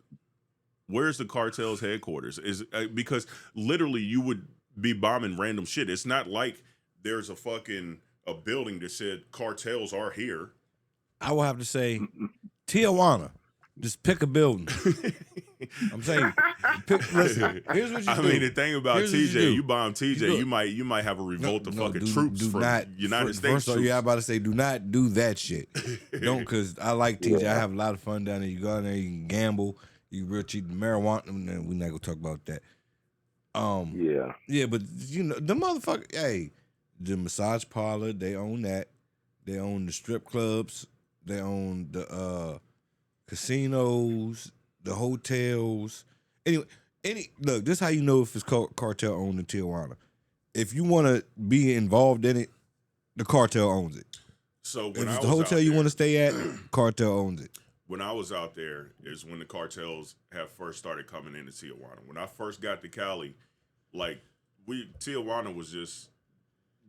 Where's the cartel's headquarters? Is because literally you would be bombing random shit. It's not like there's a building that said cartels are here. I will have to say Tijuana. Just pick a building. I'm saying, listen. Here's what you do. I mean, the thing about Here's what TJ, do. you bomb TJ, you might have a revolt of fucking troops from United States. First of all, troops. I'm about to say, do not do that shit. Don't, because I like TJ. I have a lot of fun down there. You go down there, you can gamble, you real cheap marijuana. And we're not gonna talk about that. Yeah, but the motherfucker. Hey, the massage parlor, they own that. They own the strip clubs. They own the casinos, the hotels. Anyway, look, this is how you know if it's cartel owned in Tijuana. If you want to be involved in it, the cartel owns it. So if when it's I the was hotel out you there, want to stay at, cartel owns it. when I was out there is when the cartels have first started coming into Tijuana. When I first got to Cali, like Tijuana was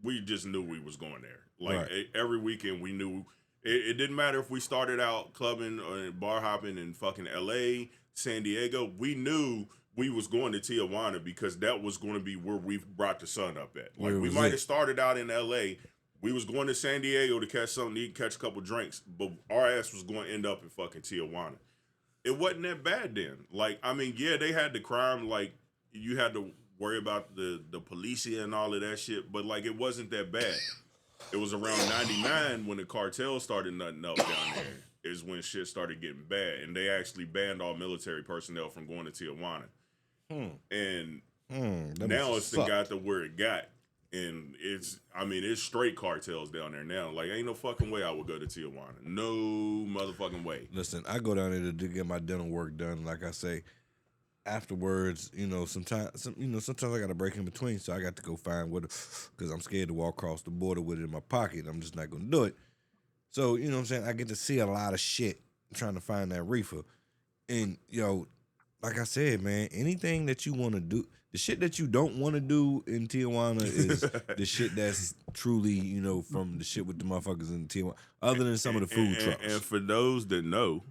we just knew we was going there. Like every weekend we knew it didn't matter if we started out clubbing or bar hopping in fucking LA, San Diego. We knew we was going to Tijuana because that was going to be where we brought the sun up at. Like we might have started out in LA. We was going to San Diego to catch something to eat, catch a couple drinks, but our ass was going to end up in fucking Tijuana. It wasn't that bad then. Like, I mean, yeah, they had the crime, like, you had to worry about the policia and all of that shit, but, like, it wasn't that bad. It was around 99 when the cartel started nutting up down there is when shit started getting bad, and they actually banned all military personnel from going to Tijuana. And now it's got to where it got. And it's straight cartels down there now. Like, ain't no fucking way I would go to Tijuana. No motherfucking way. Listen, I go down there to get my dental work done. Like I say, afterwards, sometimes I got to break in between, so I got to go find what, because I'm scared to walk across the border with it in my pocket. I'm just not going to do it. So, you know what I'm saying? I get to see a lot of shit trying to find that reefer. And, like I said, man, anything that you want to do, the shit that you don't want to do in Tijuana is the shit that's truly, from the shit with the motherfuckers in Tijuana, other than some of the food trucks. And for those that know,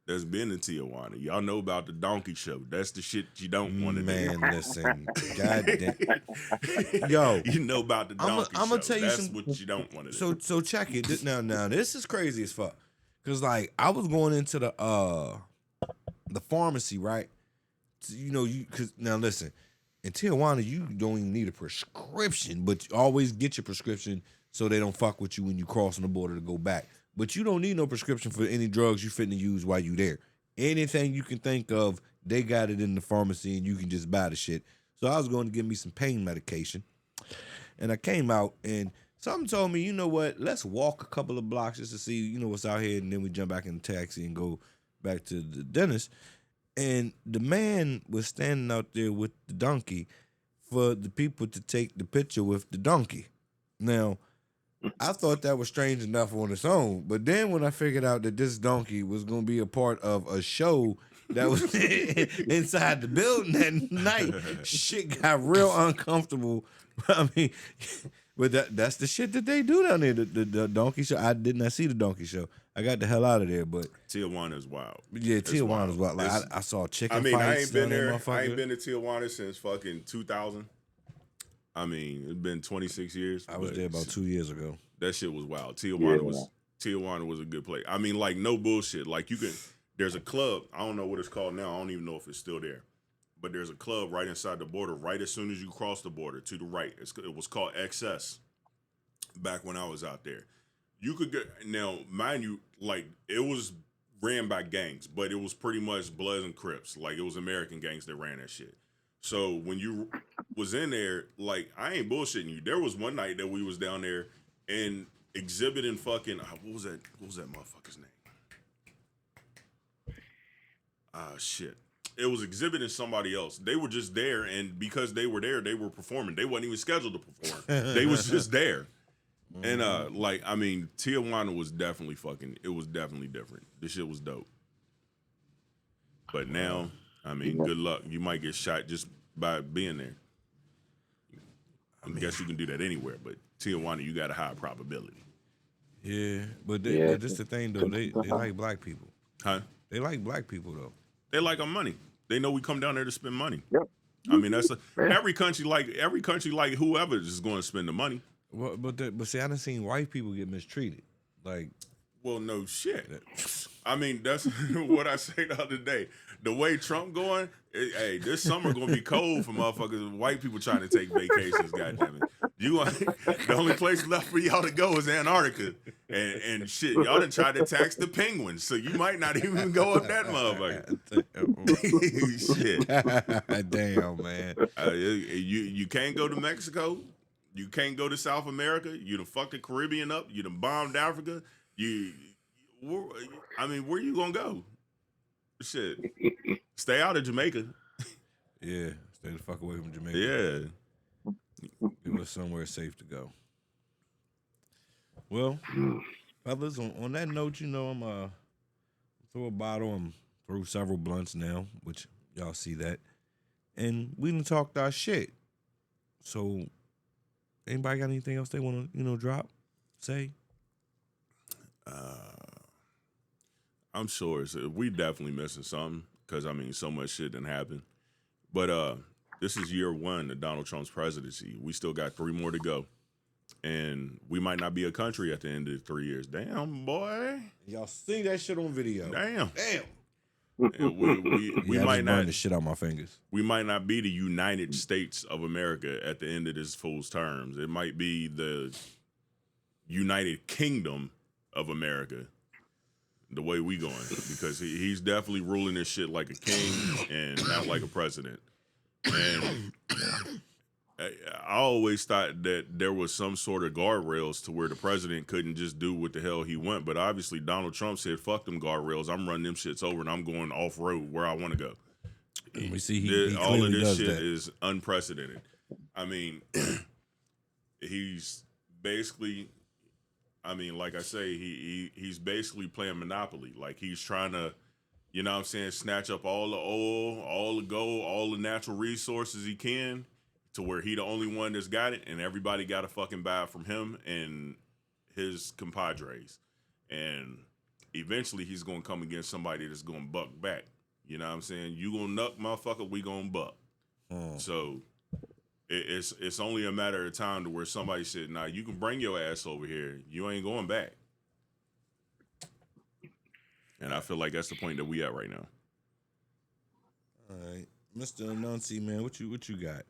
that's been in Tijuana, y'all know about the donkey show. That's the shit you don't want to do. Man, listen, goddamn, yo, you know about the donkey show. I'm gonna tell you that's what you don't want to do. So check it now. This is crazy as fuck, cause like I was going into the pharmacy, right? Cause now listen. In Tijuana, you don't even need a prescription, but you always get your prescription so they don't fuck with you when you crossing the border to go back. but you don't need no prescription for any drugs you finna use while you there. Anything you can think of, they got it in the pharmacy and you can just buy the shit. So I was going to give me some pain medication. And I came out and something told me, you know what, let's walk a couple of blocks just to see, you know, what's out here. And then we jump back in the taxi and go back to the dentist. And the man was standing out there with the donkey for the people to take the picture with the donkey. Now, I thought that was strange enough on its own, but then when I figured out that this donkey was going to be a part of a show that was inside the building that night, shit got real uncomfortable. I mean, but that's the shit that they do down there, the donkey show. I did not see the donkey show. I got the hell out of there, but Tijuana is wild. yeah, Tijuana is wild. Like I saw chicken fights. I ain't been down there. motherfucker. I ain't been to Tijuana since fucking 2000. I mean, it's been 26 years. I was but there about 2 years ago. That shit was wild. Tijuana was a good place. I mean, like no bullshit. Like there's a club. I don't know what it's called now. I don't even know if it's still there. But there's a club right inside the border, right as soon as you cross the border to the right. It was called XS back when I was out there. You could get, now, mind you, like it was ran by gangs, but it was pretty much Bloods and Crips. Like it was American gangs that ran that shit. So when you was in there, like I ain't bullshitting you. There was one night that we was down there and exhibiting fucking what was that motherfucker's name? Shit. It was exhibiting somebody else. They were just there, and because they were there, they were performing. They wasn't even scheduled to perform. They was just there. And like I mean, Tijuana was definitely it was definitely different. This shit was dope. But now, I mean, good luck. You might get shot just by being there. I guess you can do that anywhere, but Tijuana, you got a high probability. Yeah, but this is the thing though. They like black people. Huh? They like black people though. They like our money. They know we come down there to spend money. Yep. I mean, that's every country like whoever is going to spend the money. Well, but see, I done seen white people get mistreated. Like, well, no shit. I mean, that's what I say the other day. The way Trump going, hey, this summer gonna be cold for motherfuckers. White people trying to take vacations. Goddamn it! The only place left for y'all to go is Antarctica, and shit. Y'all done tried to tax the penguins, so you might not even go up that motherfucker. Shit. Damn, man. You can't go to Mexico. You can't go to South America. You done fucked the Caribbean up. You done bombed Africa. I mean, where you gonna go? Shit. Stay out of Jamaica. Yeah, stay the fuck away from Jamaica. Yeah. It was somewhere safe to go. Well, fellas, on that note, you know, I'm through a bottle. I'm through several blunts now, which y'all see that. And we done talked our shit. So, anybody got anything else they want to, drop? Say? I'm sure we definitely missing something because, I mean, so much shit didn't happen. But this is year one of Donald Trump's presidency. We still got 3 more to go. And we might not be a country at the end of the 3 years. Damn, boy. Y'all see that shit on video. Damn. We might not the shit out my fingers. We might not be the United States of America at the end of this fool's terms. It might be the United Kingdom of America. The way we going, because he's definitely ruling this shit like a king and not like a president. And I always thought that there was some sort of guardrails to where the president couldn't just do what the hell he went. But obviously Donald Trump said, fuck them guardrails. I'm running them shits over and I'm going off road where I want to go. And we see he all of this shit that. is unprecedented. I mean, he's basically... I mean, like I say, he's basically playing Monopoly. Like he's trying to, you know what I'm saying, snatch up all the oil, all the gold, all the natural resources he can to where he the only one that's got it and everybody got to fucking buy it from him and his compadres. And eventually he's going to come against somebody that's going to buck back. You know what I'm saying? You going to nuck, motherfucker, we going to buck. So... It's only a matter of time to where somebody said, nah, you can bring your ass over here. You ain't going back. And I feel like that's the point that we at right now. All right. Mr. Anansi, man, what you got?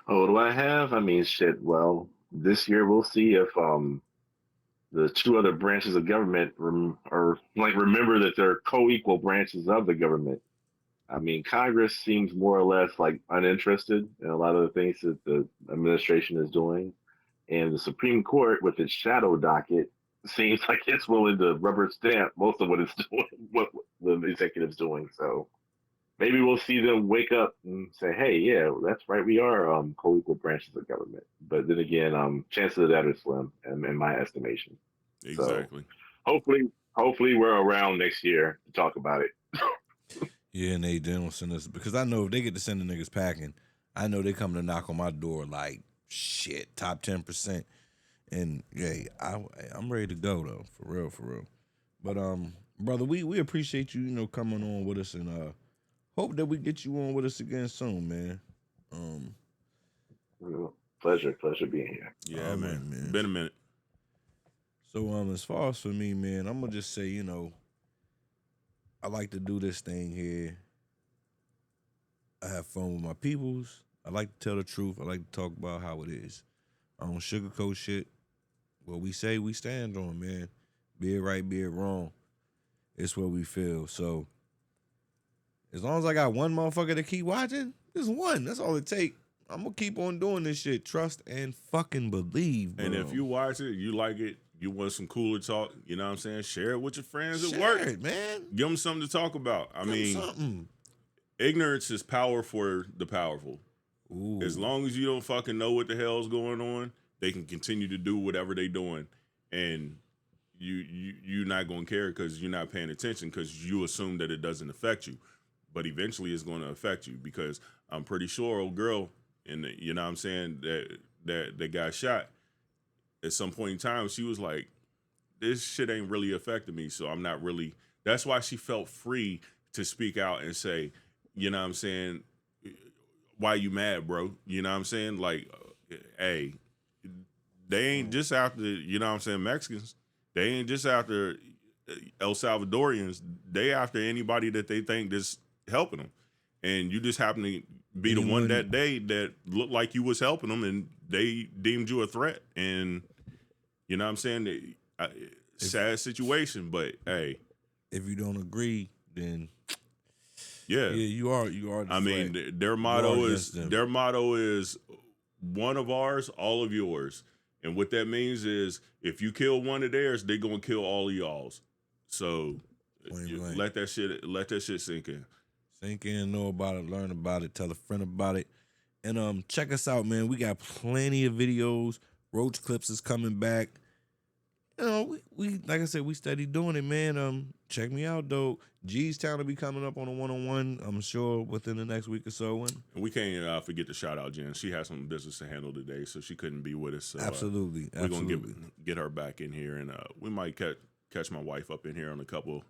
Oh, what do I have? I mean, shit. Well, this year we'll see if the two other branches of government remember that they're co-equal branches of the government. I mean, Congress seems more or less like uninterested in a lot of the things that the administration is doing, and the Supreme Court, with its shadow docket, seems like it's willing to rubber stamp most of what it's doing, what the executive's doing. So maybe we'll see them wake up and say, "Hey, yeah, that's right, we are co-equal branches of government." But then again, chances of that are slim, in my estimation. Exactly. So hopefully we're around next year to talk about it. Yeah, and they don't send us because I know if they get to send the niggas packing, I know they come to knock on my door like shit, top 10%. And yeah, I'm ready to go though, for real. But brother, we appreciate you, coming on with us, and hope that we get you on with us again soon, man. Pleasure being here. Yeah, All man. right, man. Been a minute. So as far as for me, man, I'm gonna just say, I like to do this thing here. I have fun with my peoples. I like to tell the truth. I like to talk about how it is. I don't sugarcoat shit. What we say, we stand on, man. Be it right, be it wrong. It's what we feel. So as long as I got one motherfucker to keep watching, just one. That's all it take. I'm gonna keep on doing this shit. Trust and fucking believe, bro. And if you watch it, you like it, you want some cooler talk, you know what I'm saying? Share it with your friends at Share work. it, man. Give them something to talk about. I mean, something. ignorance is power for the powerful. Ooh. As long as you don't fucking know what the hell's going on, they can continue to do whatever they doing, and you're not going to care because you're not paying attention because you assume that it doesn't affect you, but eventually it's going to affect you because I'm pretty sure old girl, and you know what I'm saying, that got shot at some point in time, she was like, this shit ain't really affecting me, so I'm not really. That's why she felt free to speak out and say, you know what I'm saying, why you mad, bro? You know what I'm saying? Like, hey, they ain't just after, you know what I'm saying, Mexicans. They ain't just after El Salvadorians. They after anybody that they think that's helping them. And you just happen to be the one that day that looked like you was helping them, and they deemed you a threat. And you know what I'm saying? Sad situation, but hey. If you don't agree, then yeah, you are. I mean, their motto is one of ours, all of yours. And what that means is if you kill one of theirs, they're gonna kill all of y'all's. So let that shit sink in. Sink in, know about it, learn about it, tell a friend about it. And check us out, man. We got plenty of videos. Roach Clips is coming back. We like I said, we steady doing it, man. Check me out though. G's Town will be coming up on a 1-on-1, I'm sure, within the next week or so. And we can't forget to shout out Jen. She has some business to handle today, so she couldn't be with us. So, absolutely. We're gonna get her back in here, and we might catch my wife up in here on a couple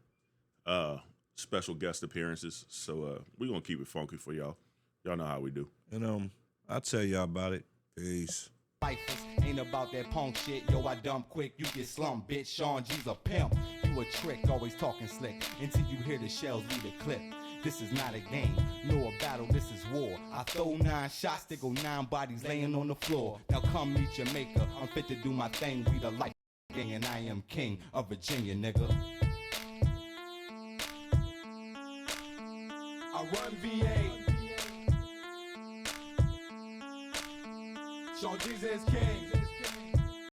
special guest appearances. So we're gonna keep it funky for y'all. Y'all know how we do. And I'll tell y'all about it. Peace. Lifeless, ain't about that punk shit. Yo, I dump quick, you get slumped, bitch. Sean G's a pimp. You a trick, always talking slick until you hear the shells lead a clip. This is not a game, nor a battle, this is war. I throw 9 shots, there go 9 bodies laying on the floor. Now come meet your maker, I'm fit to do my thing. We the light gang and I am king of Virginia, nigga. I run VA. Sean Jesus King.